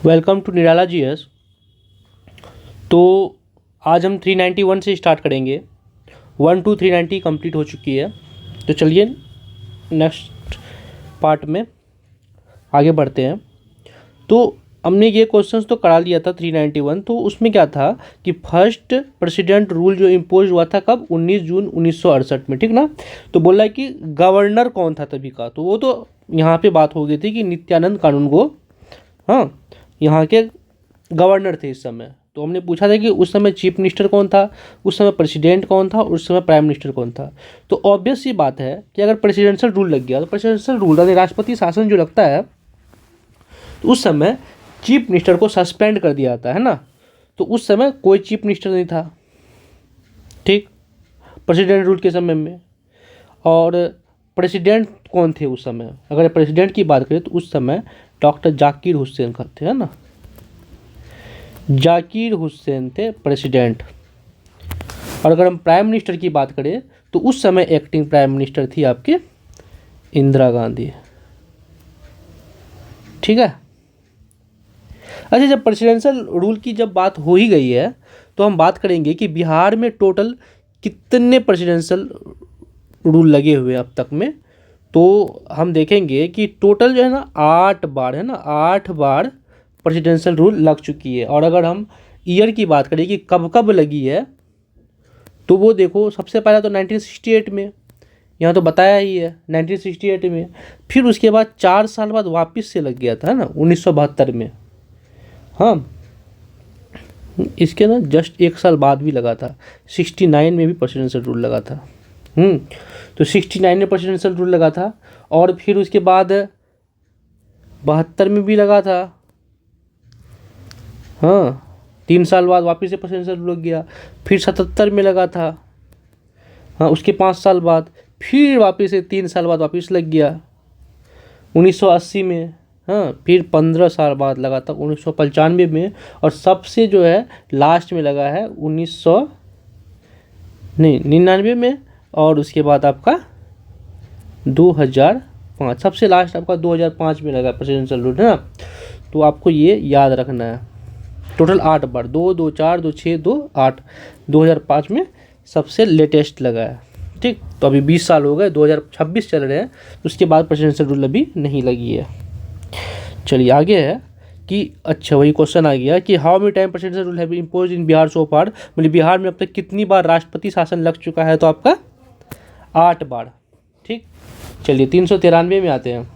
Welcome to Nirala GS. तो आज हम 391 से स्टार्ट करेंगे। 1 to 390 कंप्लीट हो चुकी है। तो चलिए नेक्स्ट पार्ट में आगे बढ़ते हैं। तो हमने ये क्वेश्चंस तो करा लिया था 391। तो उसमें क्या था कि फर्स्ट प्रेसिडेंट रूल जो इम्पोज हुआ था कब, 19 जून 1968 में, ठीक ना। तो बोला कि गवर्नर कौन था तभी का, तो वो तो यहाँ पे बात हो गई थी कि नित्यानंद कानूनगो, हाँ, यहाँ के गवर्नर थे इस समय। तो हमने पूछा था कि उस समय चीफ मिनिस्टर कौन था, उस समय प्रेसिडेंट कौन था, उस समय प्राइम मिनिस्टर कौन था। तो ऑब्वियस सी बात है कि अगर प्रेसिडेंशियल रूल लग गया तो प्रेसिडेंशियल रूल यानी राष्ट्रपति शासन जो लगता है तो उस समय चीफ मिनिस्टर को सस्पेंड कर दिया जाता है ना। तो उस समय कोई चीफ मिनिस्टर नहीं था, ठीक, प्रेसिडेंट रूल के समय में। और प्रेसिडेंट कौन थे उस समय, अगर प्रेसिडेंट की बात करें तो उस समय डॉक्टर जाकिर हुसैन थे, है ना, जाकिर हुसैन थे प्रेसिडेंट। और अगर हम प्राइम मिनिस्टर की बात करें तो उस समय एक्टिंग प्राइम मिनिस्टर थी आपकी इंदिरा गांधी, ठीक है। अच्छा, जब प्रेसिडेंशियल रूल की जब बात हो ही गई है तो हम बात करेंगे कि बिहार में टोटल कितने प्रेसिडेंशियल रूल लगे हुए अब तक में। तो हम देखेंगे कि टोटल जो है ना 8 बार, है ना, 8 बार प्रेसिडेंशियल रूल लग चुकी है। और अगर हम ईयर की बात करें कि कब कब लगी है तो वो देखो, सबसे पहला तो 1968 में, यहाँ तो बताया ही है 1968 में। फिर उसके बाद 4 साल बाद वापस से लग गया था, है ना, 1972 में। हाँ, इसके ना जस्ट 1 साल बाद भी लगा था, 69 में भी प्रेसिडेंशियल रूल लगा था। तो 69 में प्रेसिडेंशियल रूल लगा था। और फिर उसके बाद 72 में भी लगा था, हाँ, 3 साल बाद वापस से प्रेसिडेंशियल रूल लग गया। फिर 77 में लगा था, हाँ, उसके 5 साल बाद फिर वापस से 3 साल बाद वापस लग गया 1980 में, हाँ, फिर 15 साल बाद लगा था 1995 में। और सबसे जो है लास्ट में लगा है 1999 में। और उसके बाद आपका 2005, सबसे लास्ट आपका 2005 में लगा प्रेसिडेंशियल रूल, है ना। तो आपको ये याद रखना है। टोटल 8 बार, 2 2 4 2 6 2 8, 2005 में सबसे लेटेस्ट लगा है, ठीक। तो अभी 20 साल हो गए, 2026 चल रहे हैं, तो उसके बाद प्रेसिडेंशियल रूल अभी नहीं लगी है। चलिए आगे है कि अच्छा, वही क्वेश्चन आ गया कि how many time presidential rule have imposed in Bihar so far, मतलब बिहार में अब तक कितनी बार राष्ट्रपति शासन लग चुका है, तो आपका 8 बार, ठीक। चलिए 393 में आते हैं।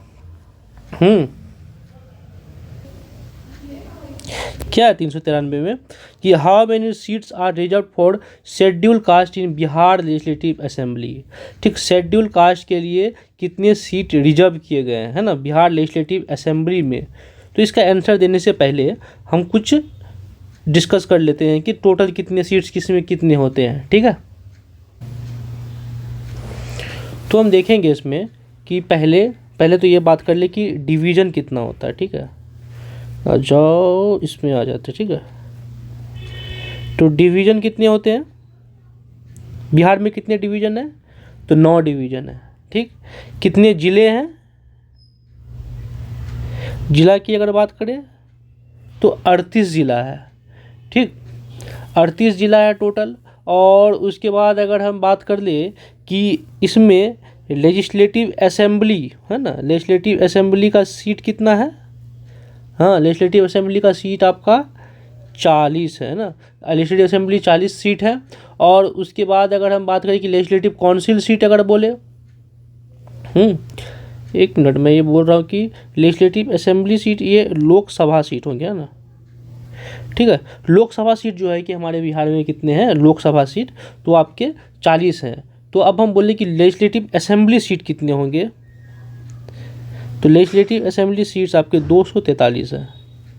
क्या है 393 में कि how many seats are reserve for schedule caste in Bihar legislative assembly, ठीक। शेड्यूल कास्ट के लिए कितने सीट रिजर्व किए गए हैं, है ना, बिहार लेजिस्लेटिव असेंबली में। तो इसका आंसर देने से पहले हम कुछ डिस्कस कर लेते हैं कि टोटल कितने सीट्स किस में कितने होते हैं, ठीक है। तो हम देखेंगे इसमें कि पहले तो ये बात कर ले कि डिवीज़न कितना होता है, ठीक है। जाओ इसमें आ जाते, ठीक है। तो डिवीज़न कितने होते हैं बिहार में, कितने डिवीज़न है, तो 9 डिवीज़न है, ठीक। कितने ज़िले हैं, ज़िला की अगर बात करें तो 38 ज़िला है, ठीक, 38 ज़िला है टोटल। और उसके बाद अगर हम बात कर ले कि इसमें लेजिस्लेटिव असेंबली, है ना, लेजिस्लेटिव असेंबली का सीट कितना है, हाँ, लेजिस्लेटिव असेंबली का सीट आपका 40 है ना, लेजिस्लेटिव असेंबली 40 सीट है। और उसके बाद अगर हम बात करें कि लेजिस्लेटिव काउंसिल सीट अगर बोले, एक मिनट मैं ये बोल रहा हूँ कि लेजिस्लेटिव असेंबली सीट ये लोकसभा सीट हो गया ना, ठीक है। लोकसभा सीट जो है कि हमारे बिहार में कितने हैं लोकसभा सीट, तो आपके 40 हैं। तो अब हम बोले कि लेजिस्लेटिव असेंबली सीट कितने होंगे, तो लेजिस्लेटिव असेंबली सीट्स आपके 243 है,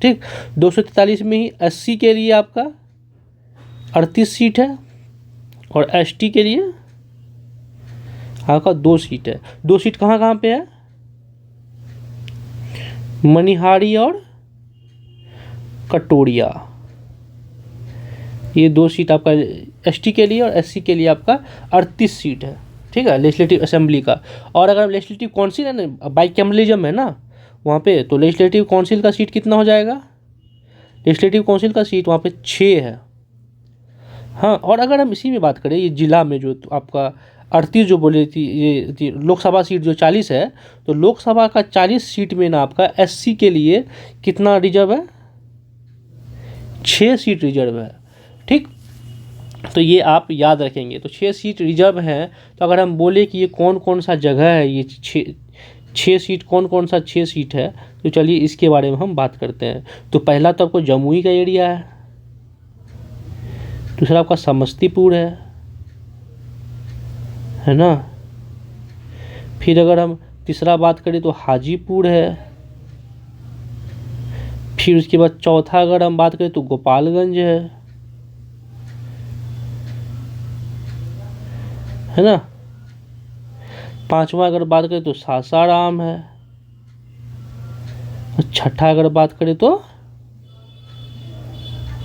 ठीक। 243 में ही 80 के लिए आपका 38 सीट है और एसटी के लिए आपका 2 सीट है। 2 सीट कहाँ कहाँ पे है, मनिहारी और कटोरिया, ये 2 सीट आपका एसटी के लिए, और एससी के लिए आपका 38 सीट है, ठीक है, लेजिस्लेटिव असेंबली का। और अगर लेजिस्लेटिव काउंसिल है ना, बाइकैमरलिज्म है ना वहाँ पे, तो लेजिस्लेटिव काउंसिल का सीट कितना हो जाएगा, लेजिस्लेटिव काउंसिल का सीट वहाँ पे 6 है। हाँ, और अगर हम इसी में बात करें, ये जिला में जो आपका 38 जो बोली थी, ये लोकसभा सीट जो 40 है, तो लोकसभा का 40 सीट में ना आपका एससी के लिए कितना रिजर्व है, 6 सीट रिजर्व है। ठीक, तो ये आप याद रखेंगे। तो 6 सीट रिजर्व हैं। तो अगर हम बोले कि ये कौन कौन सा जगह है, ये 6 सीट कौन कौन सा 6 सीट है, तो चलिए इसके बारे में हम बात करते हैं। तो पहला तो आपको जमुई का एरिया है, दूसरा आपका समस्तीपुर है ना। फिर अगर हम तीसरा बात करें तो हाजीपुर है। फिर उसके बाद चौथा अगर हम बात करें तो गोपालगंज है ना। पांचवा अगर बात करें तो सासाराम है। छठा अगर बात करें तो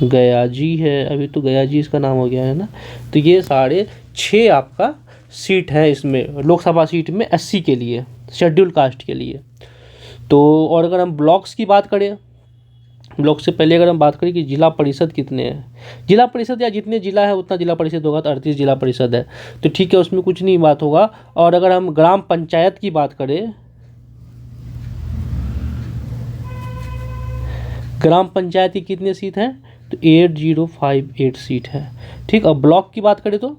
गयाजी है, अभी तो गयाजी इसका नाम हो गया है ना। तो ये सारे 6 आपका सीट है इसमें, लोकसभा सीट में एससी के लिए, शेड्यूल कास्ट के लिए। तो और अगर हम ब्लॉक्स की बात करें, ब्लॉक से पहले अगर हम बात करें कि जिला परिषद कितने हैं, जिला परिषद या जितने जिला है उतना जिला परिषद होगा, तो 38 जिला परिषद है। तो ठीक है, उसमें कुछ नहीं बात होगा। और अगर हम ग्राम पंचायत की बात करें, ग्राम पंचायत की कितने सीट हैं, तो 8058 सीट है। ठीक, अब ब्लॉक की बात करें तो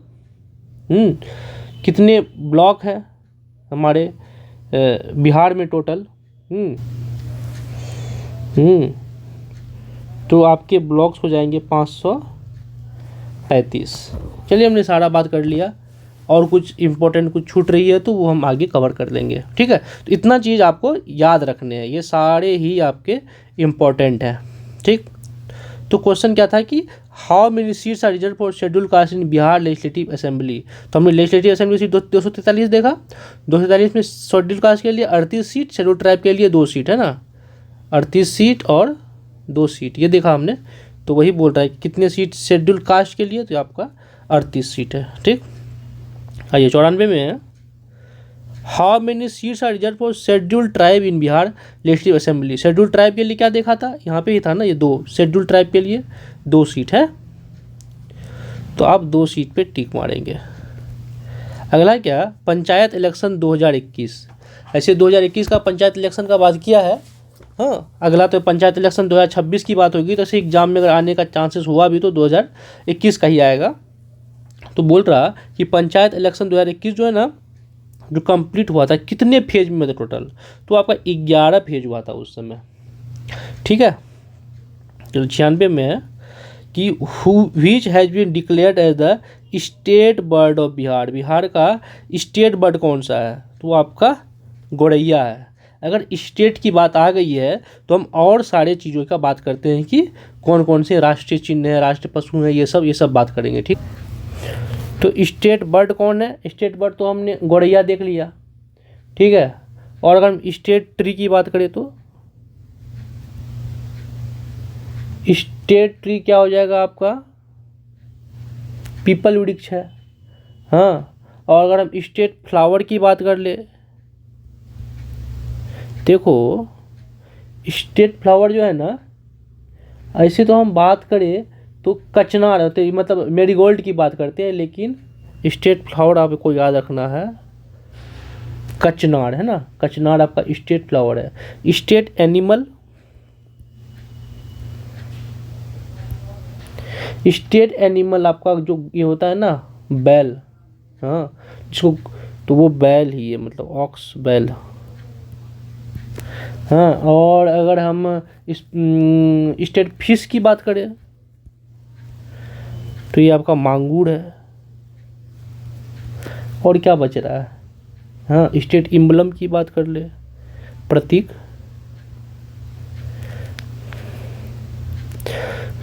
कितने ब्लॉक है हमारे बिहार में टोटल, तो आपके ब्लॉक्स हो जाएंगे 535। चलिए, हमने सारा बात कर लिया, और कुछ इंपॉर्टेंट कुछ छूट रही है तो वो हम आगे कवर कर लेंगे। ठीक है, तो इतना चीज़ आपको याद रखने हैं, ये सारे ही आपके इम्पोर्टेंट है। ठीक, तो क्वेश्चन क्या था कि how many seats are reserve for schedule caste in Bihar legislative assembly. तो हमने लेजिस्लेटिव असेंबली सीट 243 देखा, 243 में शेड्यूल कास्ट के लिए 38 सीट, शेड्यूल ट्राइब के लिए 2 सीट है ना, 38 सीट और 2 सीट ये देखा हमने। तो वही बोल रहा है कितने सीट शेड्यूल कास्ट के लिए, तो आपका 38 सीट है। ठीक, आइए 94 में है, how many seats are reserve for schedule tribe in Bihar legislative assembly. Schedule tribe के लिए क्या देखा था, यहाँ पे ही था ना, ये 2 शेड्यूल ट्राइब के लिए 2 सीट है, तो आप 2 सीट पे टिक मारेंगे। अगला क्या, पंचायत इलेक्शन 2021। ऐसे 2021 का पंचायत इलेक्शन का बात किया है। हाँ, अगला तो पंचायत इलेक्शन 2026 की बात होगी। तो ऐसे एग्जाम में अगर आने का चांसेस हुआ भी तो 2021 का ही आएगा। तो बोल रहा कि पंचायत इलेक्शन 2021 जो है ना, जो कंप्लीट हुआ था, कितने फेज में था टोटल, तो आपका 11 फेज हुआ था उस समय। ठीक है, तो 96 में है कि which has been declared as the state bird of Bihar. Bihar का स्टेट बर्ड कौन सा है, तो आपका गौरैया है। अगर स्टेट की बात आ गई है तो हम और सारे चीज़ों का बात करते हैं कि कौन कौन से राष्ट्रीय चिन्ह है, राष्ट्रीय पशु है, ये सब बात करेंगे। ठीक, तो स्टेट बर्ड कौन है, स्टेट बर्ड तो हमने गौरैया देख लिया। ठीक है, और अगर हम स्टेट ट्री की बात करें तो स्टेट ट्री क्या हो जाएगा आपका, पीपल वृक्ष है। हाँ, और अगर हम स्टेट फ्लावर की बात कर ले, देखो स्टेट फ्लावर जो है ना, ऐसे तो हम बात करें तो कचनार होते, मतलब मेरीगोल्ड की बात करते हैं, लेकिन स्टेट फ्लावर आपको याद रखना है कचनार है ना, कचनार आपका स्टेट फ्लावर है। स्टेट एनिमल, स्टेट एनिमल आपका जो ये होता है ना, बैल। हाँ, जिसको तो वो बैल ही है, मतलब ऑक्स बैल। हाँ, और अगर हम स्टेट फिश की बात करें तो ये आपका मांगूर है। और क्या बच रहा है, हाँ, स्टेट इम्बलम की बात कर ले, प्रतीक,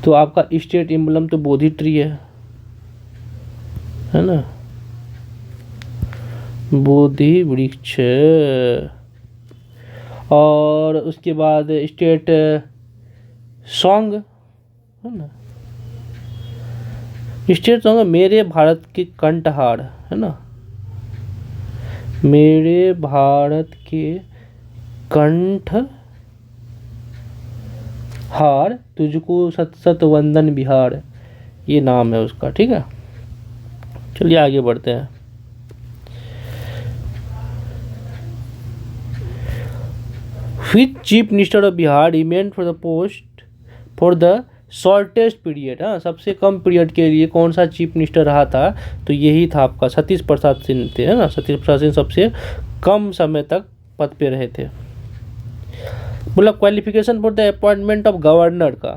तो आपका स्टेट इम्बलम तो बोधि ट्री है ना, बोधि वृक्ष। और उसके बाद स्टेट सॉन्ग है ना, स्टेट सॉन्ग मेरे भारत के कंठहार है ना, मेरे भारत के कंठ हार तुझको सत सत वंदन बिहार, ये नाम है उसका। ठीक है, चलिए आगे बढ़ते हैं। Which chief minister of Bihar remain for the post for the shortest period. हाँ, सबसे कम पीरियड के लिए कौन सा चीफ मिनिस्टर रहा था? तो यही था आपका सतीश प्रसाद सिंह थे, है ना। सतीश प्रसाद सिंह सबसे कम समय तक पद पे रहे थे। बोला qualification for the appointment of governor का,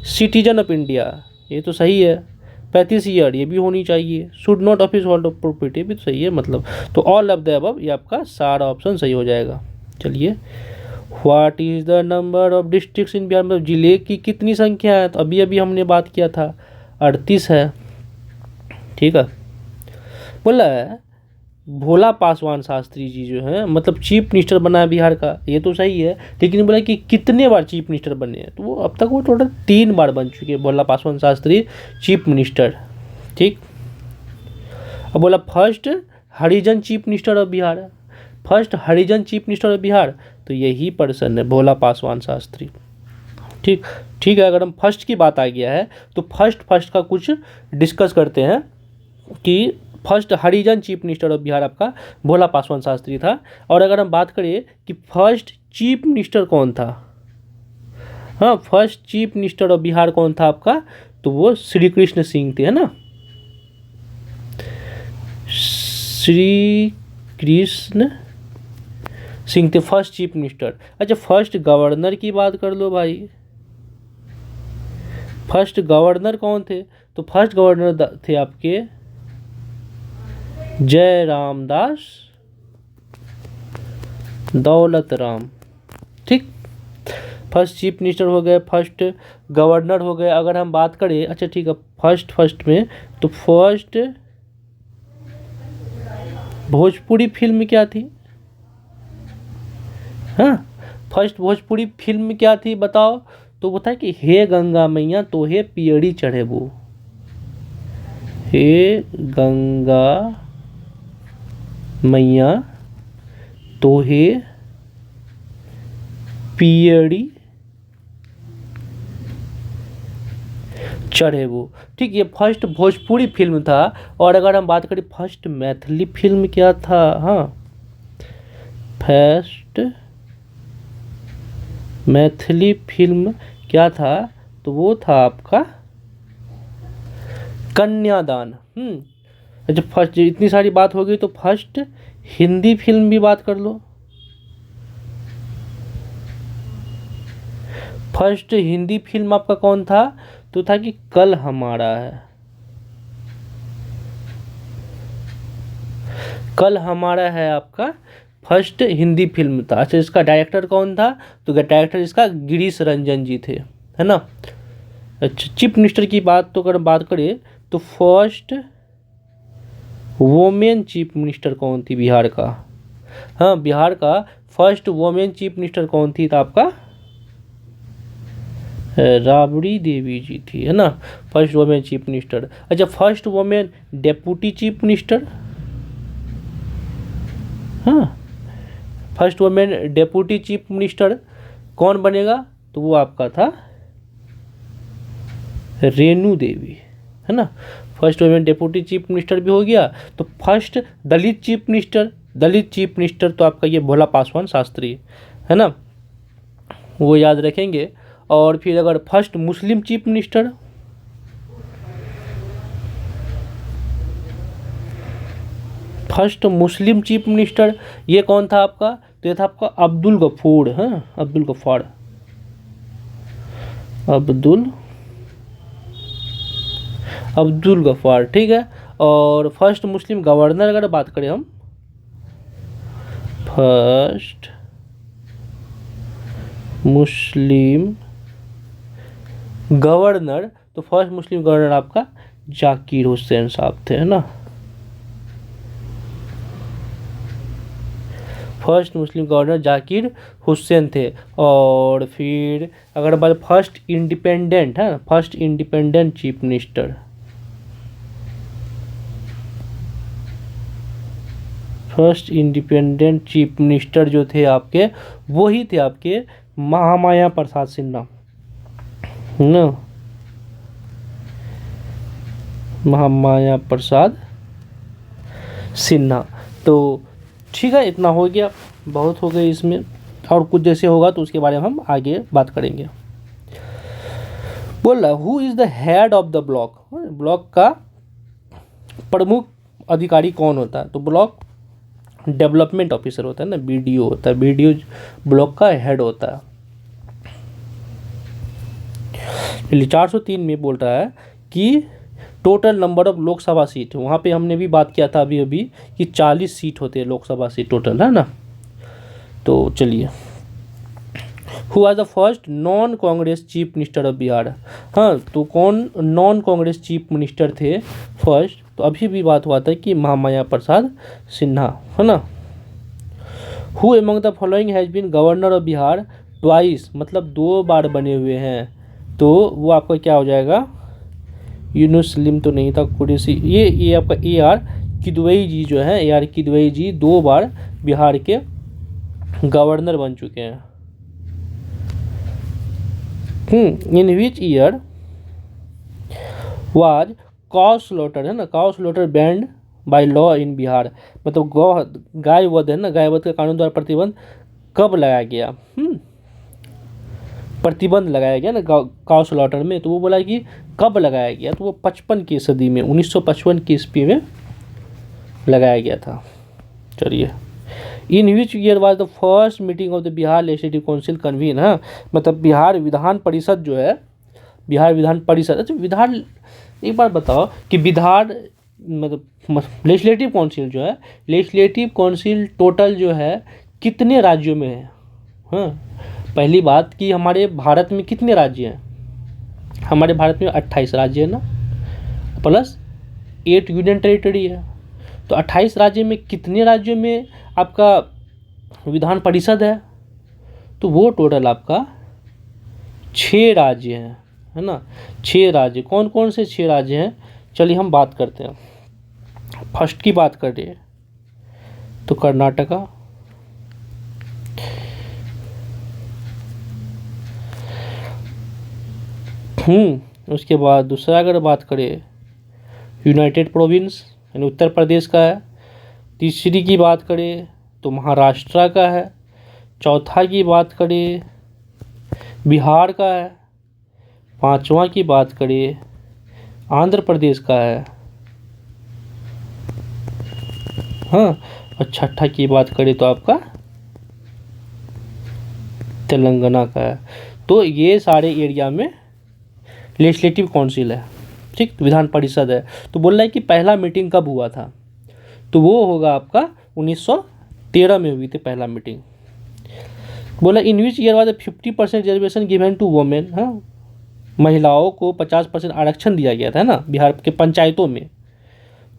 सिटीजन ऑफ इंडिया, ये तो सही है। 35 ईयर, ये भी होनी चाहिए। Should not office hold of property, भी तो सही है मतलब। तो ऑल ऑफ द अबव, ये आपका सारा ऑप्शन सही हो जाएगा। चलिए, what is the number of districts in Bihar, मतलब जिले की कितनी संख्या है? तो अभी अभी हमने बात किया था 38 है। ठीक है, बोला है भोला पासवान शास्त्री जी जो है मतलब चीफ मिनिस्टर बना है बिहार का, ये तो सही है, लेकिन बोला कि कितने बार चीफ मिनिस्टर बने हैं? तो वो अब तक वो टोटल 3 बार बन चुके हैं भोला पासवान शास्त्री चीफ मिनिस्टर। ठीक, अब बोला first Harijan chief minister of Bihar, first Harijan chief minister of Bihar, तो यही पर्सन है भोला पासवान शास्त्री। ठीक ठीक है, अगर हम फर्स्ट की बात आ गया है तो फर्स्ट का कुछ डिस्कस करते हैं कि first Harijan chief minister of Bihar आपका भोला पासवान शास्त्री था। और अगर हम बात करें कि फर्स्ट चीफ मिनिस्टर कौन था, हाँ, first chief minister of Bihar कौन था आपका? तो वो श्री कृष्ण सिंह थे, है ना, श्री कृष्ण सिंह थे फर्स्ट चीफ मिनिस्टर। अच्छा, फर्स्ट गवर्नर की बात कर लो भाई, फर्स्ट गवर्नर कौन थे? तो फर्स्ट गवर्नर थे आपके जय रामदास दौलत राम। ठीक, फर्स्ट चीफ मिनिस्टर हो गए, फर्स्ट गवर्नर हो गए। अगर हम बात करें, अच्छा ठीक है, फर्स्ट में तो फर्स्ट भोजपुरी फिल्म क्या थी? हाँ, फर्स्ट भोजपुरी फिल्म क्या थी बताओ? तो वो था कि हे गंगा मैया तो हे पियड़ी चढ़ेबू, हे गंगा मैया तो हे पियड़ी चढ़ेबू। ठीक, ये फर्स्ट भोजपुरी फिल्म था। और अगर हम बात करें फर्स्ट मैथिली फिल्म क्या था? हाँ, फर्स्ट मैथिली फिल्म क्या था? तो वो था आपका कन्यादान। अच्छा, फर्स्ट इतनी सारी बात हो गई तो फर्स्ट हिंदी फिल्म भी बात कर लो। फर्स्ट हिंदी फिल्म आपका कौन था? तो था कि कल हमारा है, कल हमारा है आपका फर्स्ट हिंदी फिल्म था। अच्छा, इसका डायरेक्टर कौन था? तो डायरेक्टर इसका गिरीश रंजन जी थे, है ना। अच्छा, चीफ मिनिस्टर की बात तो अगर बात करें तो फर्स्ट वोमेन चीफ मिनिस्टर कौन थी बिहार का? हाँ, बिहार का फर्स्ट वोमेन चीफ मिनिस्टर कौन थी? तो आपका राबड़ी देवी जी थी, है ना, फर्स्ट वोमेन चीफ मिनिस्टर। अच्छा, first women deputy chief minister, हाँ, first women deputy chief minister कौन बनेगा? तो वो आपका था रेणु देवी, है ना। First women deputy chief minister भी हो गया। तो फर्स्ट दलित चीफ मिनिस्टर तो आपका ये भोला पासवान शास्त्री, है ना, वो याद रखेंगे। और फिर अगर first Muslim chief minister, first Muslim chief minister ये कौन था आपका? तो ये था आपका अब्दुल गफूर, हाँ, अब्दुल गफ्फार। ठीक है, और फर्स्ट मुस्लिम गवर्नर अगर बात करें हम, फर्स्ट मुस्लिम गवर्नर, तो फर्स्ट मुस्लिम गवर्नर आपका जाकिर हुसैन साहब थे, है ना। First Muslim governor Zakir Hussain थे। और फिर अगर बात फर्स्ट इंडिपेंडेंट, है first independent chief minister, first independent chief minister जो थे आपके, वही थे आपके महामाया प्रसाद सिन्हा। ना, महामाया प्रसाद सिन्हा। तो ठीक है, इतना हो गया, बहुत हो गए इसमें, और कुछ जैसे होगा तो उसके बारे में हम आगे बात करेंगे। बोल रहा who is the head of the block, block का प्रमुख अधिकारी कौन होता है? तो ब्लॉक डेवलपमेंट ऑफिसर होता है ना, बीडीओ होता है, बीडीओ ब्लॉक का हेड होता है। 403 में बोल रहा है कि total number of Lok Sabha seat, वहाँ पे हमने भी बात किया था अभी अभी कि 40 सीट होते हैं लोकसभा सीट टोटल, है ना। तो चलिए, who was the first non Congress chief minister of Bihar, हाँ, तो कौन नॉन कांग्रेस चीफ मिनिस्टर थे फर्स्ट? तो अभी भी बात हुआ था कि महामाया प्रसाद सिन्हा, है ना। Who among the following has been governor of Bihar twice, मतलब 2 बार बने हुए हैं, तो वो आपका क्या हो जाएगा? यूनुस सलीम तो नहीं था, कुरैशी, ये आपका ए आर किदवई जी जो है, ए आर किदवई जी 2 बार बिहार के गवर्नर बन चुके हैं। In which year was cow slaughter, है ना, cow slaughter banned by law in Bihar, मतलब गाय वध है ना, गाय वध के कानून द्वारा प्रतिबंध कब लगाया गया? प्रतिबंध लगाया गया ना काउ स्लॉटर में, तो वो बोला कि कब लगाया गया? तो वो 55 की सदी में, 1955 की ईस्वी में लगाया गया था। चलिए, in which year was the first meeting of the Bihar legislative council convene, हाँ, मतलब बिहार विधान परिषद जो है, बिहार विधान परिषद, अच्छा विधान, एक बार बताओ कि बिहार मतलब लेजिस्लेटिव काउंसिल जो है, लेजिस्लेटिव काउंसिल टोटल जो है कितने राज्यों में है? हाँ, पहली बात कि हमारे भारत में कितने राज्य हैं? हमारे भारत में 28 राज्य है ना, प्लस 8 यूनियन टेरिटरी है, तो 28 राज्य में कितने राज्यों में आपका विधान परिषद है? तो वो टोटल आपका 6 राज्य हैं, है ना, 6 राज्य। कौन कौन से 6 राज्य हैं? चलिए हम बात करते हैं। फर्स्ट की बात करें तो कर्नाटका, उसके बाद दूसरा अगर बात करें यूनाइटेड प्रोविंस यानी उत्तर प्रदेश का है। तीसरी की बात करें तो महाराष्ट्र का है। चौथा की बात करें बिहार का है। पांचवा की बात करें आंध्र प्रदेश का है, हाँ, और छठा की बात करें तो आपका तेलंगाना का है। तो ये सारे एरिया में लेजिस्लेटिव काउंसिल है, ठीक, विधान परिषद है। तो बोल रहा है कि पहला मीटिंग कब हुआ था? तो वो होगा आपका 1913 में हुई थी पहला मीटिंग। बोला in which year was 50% reservation given to women, हाँ, महिलाओं को 50% आरक्षण दिया गया था ना बिहार के पंचायतों में।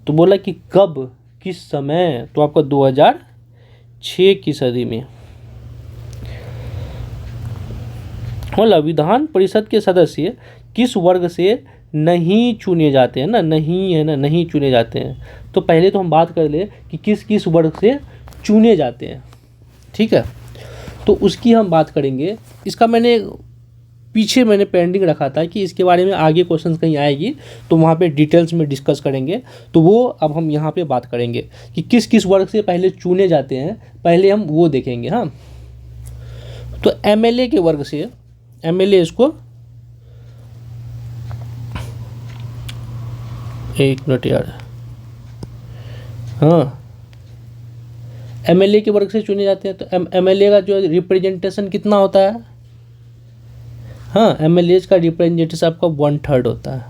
तो बोला कि कब, किस समय? तो आपका 2006 की सदी में। बोला विधान परिषद के सदस्य किस वर्ग से नहीं चुने जाते हैं ना, नहीं है ना, नहीं चुने जाते हैं। तो पहले तो हम बात कर ले कि किस किस वर्ग से चुने जाते हैं, ठीक है, तो उसकी हम बात करेंगे। इसका मैंने पेंडिंग रखा था कि इसके बारे में आगे क्वेश्चन कहीं आएगी तो वहाँ पे डिटेल्स में डिस्कस करेंगे। तो वो अब हम यहाँ पे बात करेंगे कि किस किस वर्ग से पहले चुने जाते हैं, पहले हम वो देखेंगे। हाँ, तो एमएलए के वर्ग से, एमएलए इसको एक मिनट यार, हाँ, एमएलए के वर्ग से चुने जाते हैं। तो एमएलए का जो रिप्रेजेंटेशन कितना होता है? हाँ, एमएलए का रिप्रेजेंटेशन आपका 1/3 होता है,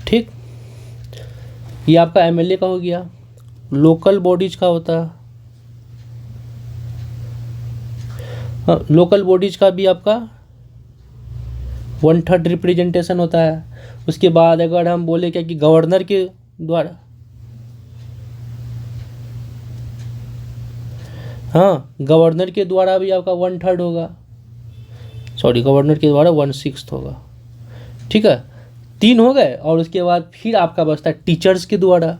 ठीक। ये आपका एमएलए का हो गया। लोकल बॉडीज का होता है, हाँ, लोकल बॉडीज का भी आपका 1/3 रिप्रेजेंटेशन होता है। उसके बाद अगर हम बोले क्या कि गवर्नर के द्वारा, हाँ, गवर्नर के द्वारा भी आपका 1/3 होगा, सॉरी, गवर्नर के द्वारा 1/6 होगा, ठीक है, 3 हो गए। और उसके बाद फिर आपका बचता है टीचर्स के द्वारा।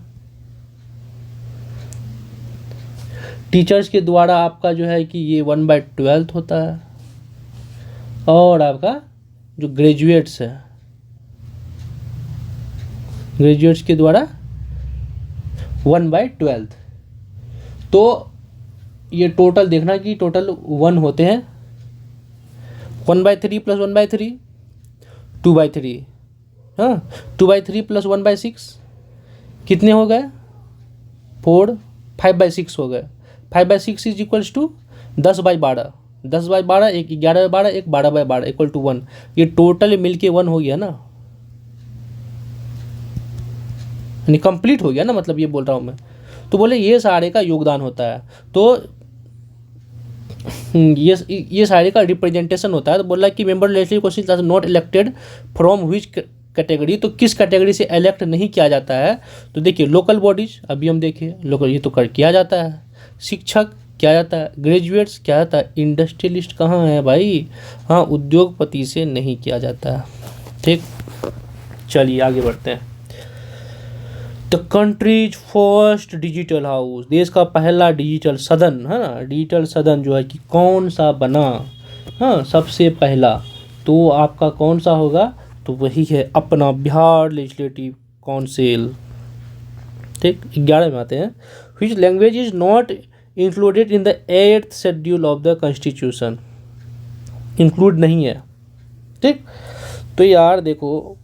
टीचर्स के द्वारा आपका जो है कि ये 1/12 होता है। और आपका जो ग्रेजुएट्स है, ग्रेजुएट्स के द्वारा 1/12। तो ये टोटल देखना कि टोटल 1 होते हैं, 1/3 + 1/3 2/3, हाँ 2/3 + 1/6 कितने हो गए 4, 5/6 हो गए। 5/6 इज इक्वल्स टू 10/12, 10/12 एक 11/12 एक 12/12 इक्वल टू 1। ये टोटल मिलके 1 हो गया ना, यानी कंप्लीट हो गया ना, मतलब ये बोल रहा हूँ मैं। तो बोले ये सारे का योगदान होता है, तो ये सारे का रिप्रेजेंटेशन होता है। तो बोला कि member legislative council not elected from which category, तो किस कैटेगरी से इलेक्ट नहीं किया जाता है। तो देखिए लोकल बॉडीज, अभी हम देखिए लोकल, ये तो कर किया जाता है। शिक्षक क्या जाता है, ग्रेजुएट्स क्या जाता है, इंडस्ट्रियलिस्ट कहाँ है भाई, हाँ उद्योगपति से नहीं किया जाता है। ठीक, चलिए आगे बढ़ते हैं। The countries first digital house, देश का पहला डिजिटल सदन है ना, डिजिटल सदन जो है कि कौन सा बना, हाँ सबसे पहला, तो आपका कौन सा होगा, तो वही है अपना बिहार लेजिस्लेटिव काउंसिल। ठीक, 11 में आते हैं। Which language is not included in the 8th schedule of the constitution, include नहीं है। ठीक, तो यार देखो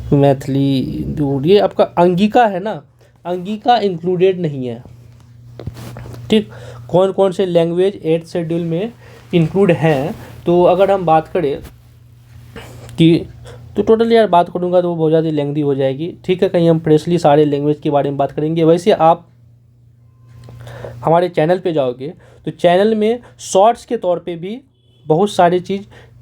मैथिली, ये आपका अंगिका है ना, अंगिका इंक्लूडेड नहीं है। ठीक, कौन कौन से लैंग्वेज 8th शेड्यूल में इंक्लूड हैं, तो अगर हम बात करें कि तो टोटल यार बात करूँगा तो वो बहुत ज़्यादा लेंथी हो जाएगी। ठीक है, कहीं हम प्रेसली सारे लैंग्वेज के बारे में बात करेंगे। वैसे आप हमारे चैनल पे जाओगे तो चैनल में शॉर्ट्स के तौर पे भी बहुत सारी चीज़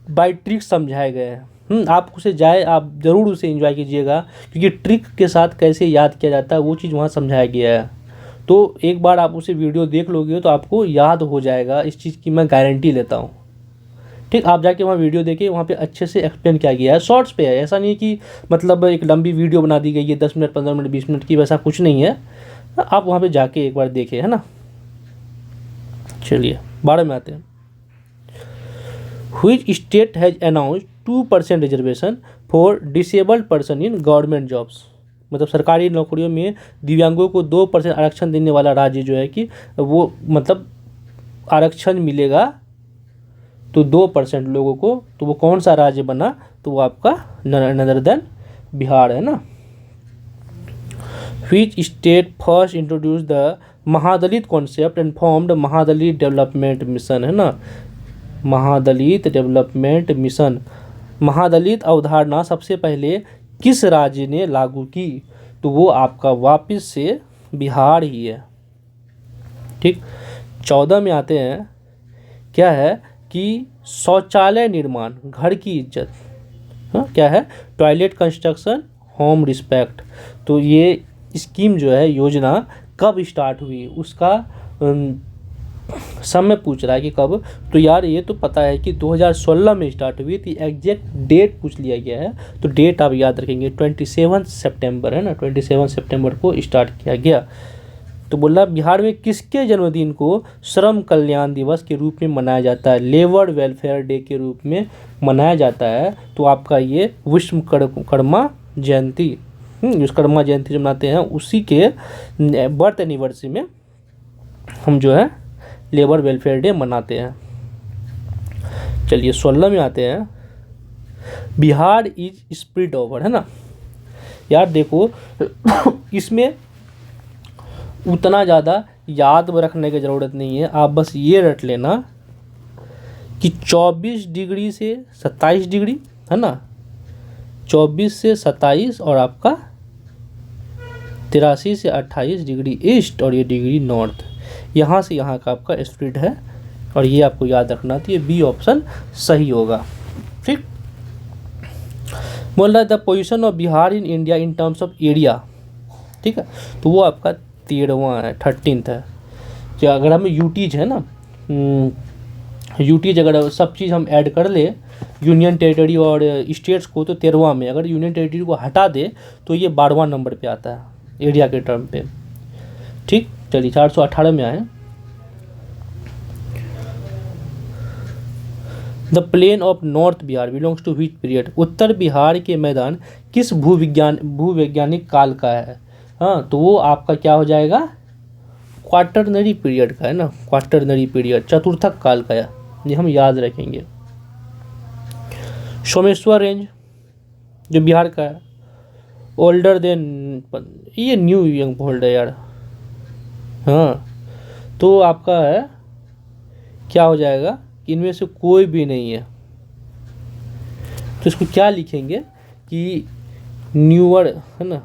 बाय ट्रिक समझाए गए हैं। आप उसे जाए, आप ज़रूर उसे एंजॉय कीजिएगा, क्योंकि ट्रिक के साथ कैसे याद किया जाता है वो चीज़ वहाँ समझाया गया है। तो एक बार आप उसे वीडियो देख लोगे तो आपको याद हो जाएगा, इस चीज़ की मैं गारंटी लेता हूँ। ठीक, आप जाके वहाँ वीडियो देखिए, वहाँ पे अच्छे से एक्सप्लेन किया गया है, शॉर्ट्स पे है, ऐसा नहीं है कि मतलब एक लंबी वीडियो बना दी गई है 10 मिनट 15 मिनट 20 मिनट की, वैसा कुछ नहीं है। आप वहाँ पे जाके एक बार देखें, है ना। चलिए 12 में आते हैं। Which state has announced 2% reservation for disabled person in government jobs, मतलब सरकारी नौकरियों में दिव्यांगों को 2% आरक्षण देने वाला राज्य जो है कि वो मतलब आरक्षण मिलेगा तो 2% लोगों को, तो वो कौन सा राज्य बना, तो वो आपका नदर देन बिहार है ना। Which state first introduce the महादलित कॉन्सेप्ट एंड फॉर्म्ड महादलित डेवलपमेंट मिशन, है ना, महादलित डेवलपमेंट मिशन। महादलित अवधारणा सबसे पहले किस राज्य ने लागू की, तो वो आपका वापस से बिहार ही है। ठीक, 14 में आते हैं। क्या है कि शौचालय निर्माण, घर की इज्जत, हाँ क्या है, टॉयलेट कंस्ट्रक्शन होम रिस्पेक्ट। तो ये स्कीम जो है, योजना कब स्टार्ट हुई, उसका समय पूछ रहा है कि कब, तो यार ये तो पता है कि 2016 में स्टार्ट हुई थी, एग्जैक्ट डेट पूछ लिया गया है, तो डेट आप याद रखेंगे 27 सितंबर है ना, 27 सितंबर को स्टार्ट किया गया। तो बोला बिहार में किसके जन्मदिन को श्रम कल्याण दिवस के रूप में मनाया जाता है, लेबर वेलफेयर डे के रूप में मनाया जाता है, तो आपका ये विश्वकर्मा जयंती, विश्वकर्मा जयंती जो मनाते हैं उसी के बर्थ एनिवर्सरी में हम जो है लेबर वेलफेयर डे मनाते हैं। चलिए 16 में आते हैं। बिहार इज स्प्रिट ओवर, है ना यार, देखो इसमें उतना ज़्यादा याद रखने की ज़रूरत नहीं है, आप बस ये रट लेना कि 24 डिग्री से 27 डिग्री है ना, 24 से 27 और आपका 83 से 28 डिग्री ईस्ट और ये डिग्री नॉर्थ, यहाँ से यहाँ का आपका स्प्लिट है, और ये आपको याद रखना चाहिए, बी ऑप्शन सही होगा। ठीक, बोल रहा है the position of Bihar in India in terms of area, ठीक है, तो वो आपका 13वां है, 13th है। जो अगर हमें यूटीज है ना, यूटीज अगर सब चीज़ हम ऐड कर ले, यूनियन टेरिटरी और स्टेट्स को, तो 13वां में, अगर यूनियन टेरिटरी को हटा दे तो ये 12वां नंबर पे आता है एरिया के टर्म पे। ठीक, चलिए 418 में आए। The plain of north Bihar belongs to which period, उत्तर बिहार के मैदान किस भूवैज्ञानिक काल का है। हाँ, तो वो आपका क्या हो जाएगा, क्वाटरनरी पीरियड का है ना, क्वाटरनरी पीरियड, चतुर्थक काल का है, ये हम याद रखेंगे। सोमेश्वर रेंज जो बिहार का है, ओल्डर देन, ये न्यू यंग होल्ड है यार। हाँ, तो आपका है क्या हो जाएगा, इनमें से कोई भी नहीं है, तो इसको क्या लिखेंगे कि न्यूअर है ना,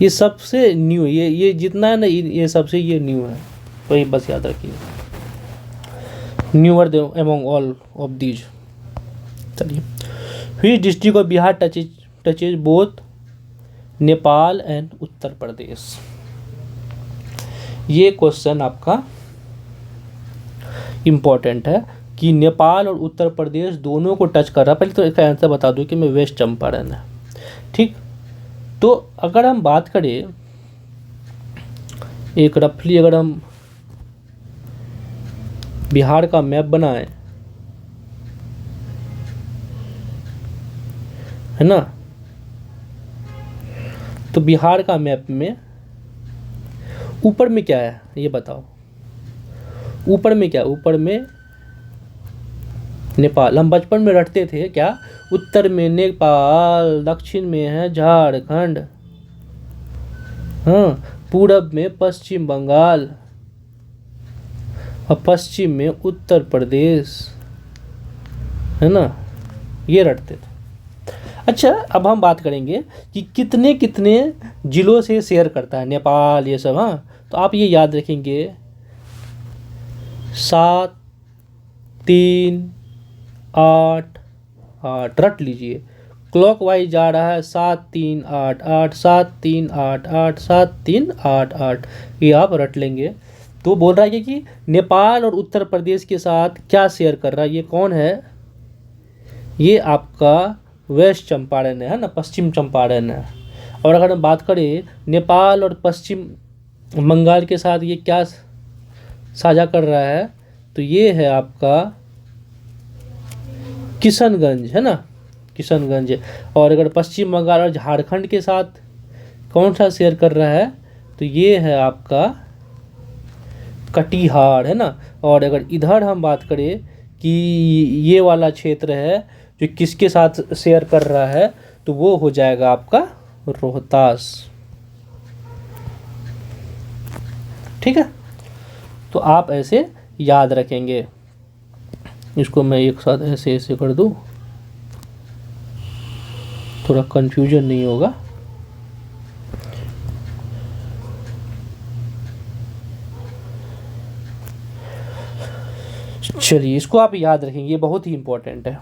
ये सबसे न्यू, ये जितना है ना, ये सबसे ये न्यू है, तो ये बस याद रखिए, newer among all of these. चलिए, which district of Bihar touches both Nepal and Uttar Pradesh, ये क्वेश्चन आपका इम्पॉर्टेंट है कि नेपाल और उत्तर प्रदेश दोनों को टच कर रहा है। पहले तो इसका आंसर बता दूं कि मैं वेस्ट चंपारण है, ठीक। तो अगर हम बात करें एक रफली, अगर हम बिहार का मैप बनाएं, है ना, तो बिहार का मैप में ऊपर में क्या है ये बताओ, ऊपर में क्या, ऊपर में नेपाल, हम बचपन में रटते थे क्या, उत्तर में नेपाल, दक्षिण में है झारखंड, हाँ, पूरब में पश्चिम बंगाल और पश्चिम में उत्तर प्रदेश, है ना, ये रटते थे। अच्छा, अब हम बात करेंगे कि कितने कितने जिलों से शेयर करता है नेपाल, ये सब। हाँ, तो आप ये याद रखेंगे 7, 3, 8, 8 रट लीजिए, क्लॉक वाइज जा रहा है 7, 3, 8, 8, 7, 3, 8, 8, 7, 3, 8, 8, ये आप रट लेंगे। तो बोल रहा है कि नेपाल और उत्तर प्रदेश के साथ क्या शेयर कर रहा है, ये कौन है, ये आपका वेस्ट चंपारण है ना, पश्चिम चंपारण है। और अगर हम बात करें नेपाल और पश्चिम बंगाल के साथ ये क्या साझा कर रहा है, तो ये है आपका किशनगंज, है ना, किशनगंज है। और अगर पश्चिम बंगाल और झारखंड के साथ कौन सा शेयर कर रहा है, तो ये है आपका कटिहार, है ना। और अगर इधर हम बात करें कि ये वाला क्षेत्र है जो किसके साथ शेयर कर रहा है, तो वो हो जाएगा आपका रोहतास, ठीक है। तो आप ऐसे याद रखेंगे, इसको मैं एक साथ ऐसे ऐसे कर दूं, थोड़ा कंफ्यूजन नहीं होगा। चलिए, इसको आप याद रखेंगे, ये बहुत ही इंपॉर्टेंट है।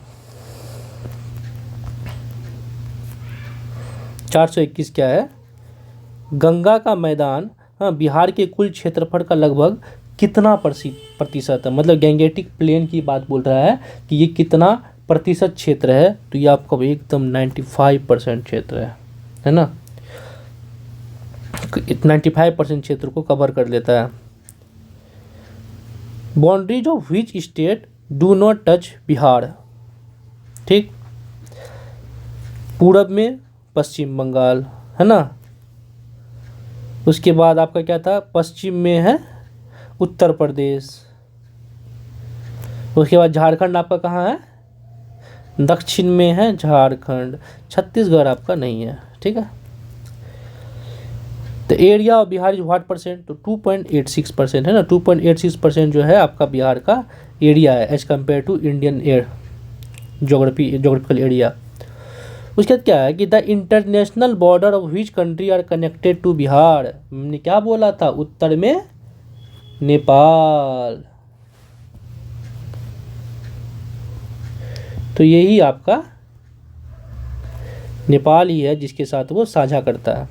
421 क्या है, गंगा का मैदान, हाँ, बिहार के कुल क्षेत्रफल का लगभग कितना प्रतिशत है, मतलब गैंगेटिक प्लेन की बात बोल रहा है कि ये कितना प्रतिशत क्षेत्र है, तो ये आपका एकदम 95% क्षेत्र है ना, 95% क्षेत्र को कवर कर लेता है। Boundaries of which state do not touch Bihar, ठीक, पूरब में पश्चिम बंगाल, है ना, उसके बाद आपका क्या था, पश्चिम में है उत्तर प्रदेश, उसके बाद झारखंड आपका कहाँ है, दक्षिण में है झारखंड, छत्तीसगढ़ आपका नहीं है, ठीक है। तो area of Bihar is what percent, तो 2.86% है ना, 2.86% जो है आपका बिहार का एरिया है as compare to Indian geographical area. उसके बाद क्या है कि the international border of which country are connected to Bihar, हमने क्या बोला था, उत्तर में नेपाल, तो यही आपका नेपाल ही है जिसके साथ वो साझा करता है।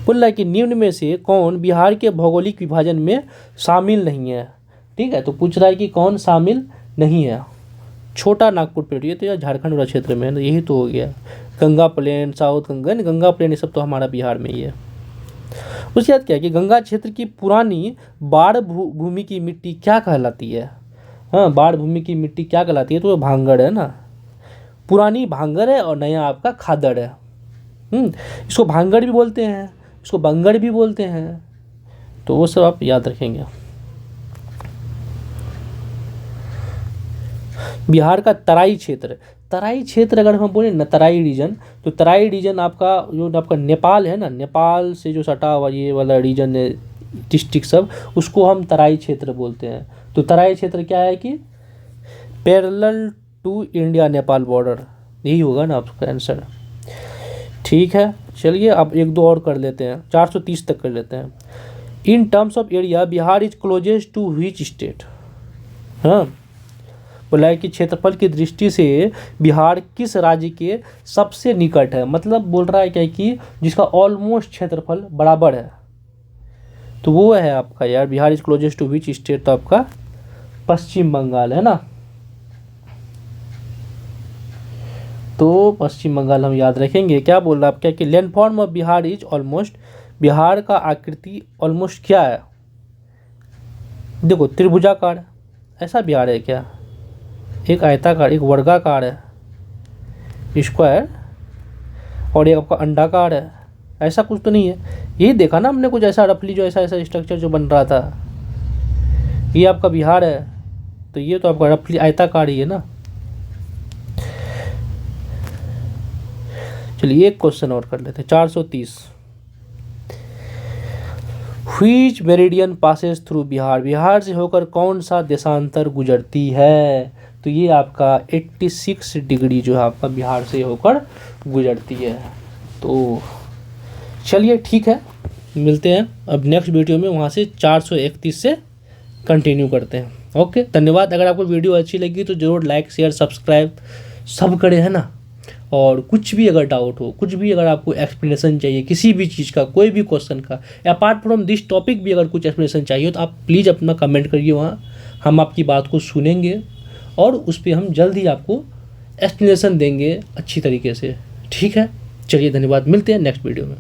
बोल रहा है कि निम्न में से कौन बिहार के भौगोलिक विभाजन में शामिल नहीं है, ठीक है। तो पूछ रहा है कि कौन शामिल नहीं है, छोटा नागपुर प्लेटू, तो यार झारखंड वाला क्षेत्र में है, यही तो हो गया। Ganga plain, south Ganga plain, ये सब तो हमारा बिहार में ही है। उसके बाद क्या है कि गंगा क्षेत्र की पुरानी बाढ़ भूमि की मिट्टी क्या कहलाती है। हाँ, बाढ़ भूमि की मिट्टी क्या कहलाती है, तो भांगड़ है ना, पुरानी भांगड़ है और नया आपका खादड़ है। इसको भांगड़ भी बोलते हैं, इसको बंगड़ भी बोलते हैं, तो वो सब आप याद रखेंगे। बिहार का तराई क्षेत्र, तराई क्षेत्र अगर हम बोले ना तराई रीजन, तो तराई रीजन आपका जो आपका नेपाल है ना, नेपाल से जो सटा हुआ ये वाला रीजन है, डिस्ट्रिक्ट सब, उसको हम तराई क्षेत्र बोलते हैं। तो तराई क्षेत्र क्या है कि parallel to India Nepal border, यही होगा ना आपका आंसर। ठीक है, चलिए अब एक दो और कर लेते हैं, 430 तक कर लेते हैं। In terms of area Bihar is closest to which state. हाँ, बोला है कि क्षेत्रफल की दृष्टि से बिहार किस राज्य के सबसे निकट है, मतलब बोल रहा है क्या कि जिसका ऑलमोस्ट क्षेत्रफल बराबर है, तो वो है आपका यार Bihar is closest to which state, तो आपका पश्चिम बंगाल है ना। तो पश्चिम बंगाल हम याद रखेंगे। क्या बोल रहा है आपका कि landform of Bihar is almost, Bihar का आकृति ऑलमोस्ट क्या है, देखो त्रिभुजाकार, ऐसा बिहार है क्या, एक आयताकार, एक वर्गाकार है स्क्वायर, और एक आपका अंडाकार है, ऐसा कुछ तो नहीं है। यही देखा ना हमने कुछ ऐसा रफली, जो ऐसा ऐसा स्ट्रक्चर जो बन रहा था, ये आपका बिहार है, तो ये तो आपका रफली आयताकार ही है ना। चलिए एक क्वेश्चन और कर लेते हैं, 430। Which meridian passes through Bihar, Bihar से होकर कौन सा देशांतर गुजरती है, तो ये आपका 86 डिग्री जो है आपका बिहार से होकर गुजरती है। तो चलिए ठीक है, मिलते हैं अब नेक्स्ट वीडियो में, वहाँ से 431 से कंटिन्यू करते हैं। ओके, धन्यवाद। अगर आपको वीडियो अच्छी लगी तो ज़रूर लाइक शेयर सब्सक्राइब सब करें, है ना। और कुछ भी अगर डाउट हो, कुछ भी अगर आपको एक्सप्लेनेशन चाहिए किसी भी चीज़ का, कोई भी क्वेश्चन का, अपार्ट फ्रॉम दिस टॉपिक भी अगर कुछ एक्सप्लेनेशन चाहिए, तो आप प्लीज़ अपना कमेंट करिए, वहाँ हम आपकी बात को सुनेंगे और उस पर हम जल्द ही आपको एक्सप्लेनेशन देंगे अच्छी तरीके से। ठीक है, चलिए धन्यवाद, मिलते हैं नेक्स्ट वीडियो में।